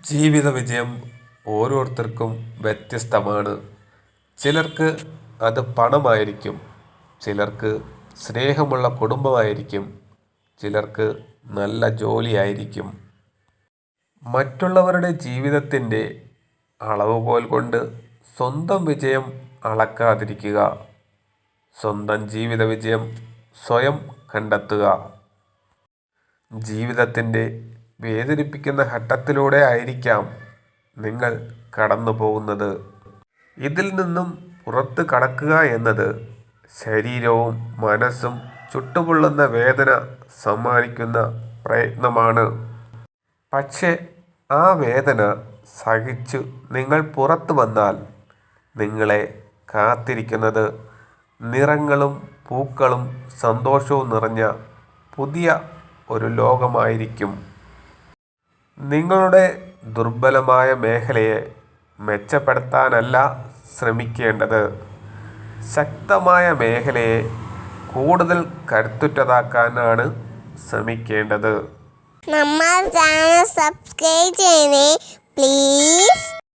ജീവിത വിജയം ഓരോരുത്തർക്കും വ്യത്യസ്തമാണ്. ചിലർക്ക് അത് പണമായിരിക്കും, ചിലർക്ക് സ്നേഹമുള്ള കുടുംബമായിരിക്കും, ചിലർക്ക് നല്ല ജോലിയായിരിക്കും. മറ്റുള്ളവരുടെ ജീവിതത്തിൻ്റെ അളവുകോൽ കൊണ്ട് സ്വന്തം വിജയം അളക്കാതിരിക്കുക. സ്വന്തം ജീവിത വിജയം സ്വയം കണ്ടെത്തുക. ജീവിതത്തിൻ്റെ വേദനിപ്പിക്കുന്ന ഘട്ടത്തിലൂടെ ആയിരിക്കാം നിങ്ങൾ കടന്നു പോകുന്നത്. ഇതിൽ നിന്നും പുറത്ത് കടക്കുക എന്നത് ശരീരവും മനസ്സും ചുട്ടുപൊള്ളുന്ന വേദന സമ്മാനിക്കുന്ന പ്രയത്നമാണ്. പക്ഷേ ആ വേദന സഹിച്ചു നിങ്ങൾ പുറത്തു വന്നാൽ നിങ്ങളെ കാത്തിരിക്കുന്നത് നിറങ്ങളും പൂക്കളും സന്തോഷവും നിറഞ്ഞ പുതിയ ഒരു ലോകമായിരിക്കും. നിങ്ങളുടെ ദുർബലമായ മേഖലയെ മെച്ചപ്പെടുത്താനല്ല ശ്രമിക്കേണ്ടത്, ശക്തമായ മേഖലയെ കൂടുതൽ കരുത്തുറ്റതാക്കാനാണ് ശ്രമിക്കേണ്ടത്. നമ്മൾ ചാനൽ സബ്സ്ക്രൈബ് ചെയ്യണേ പ്ലീസ്.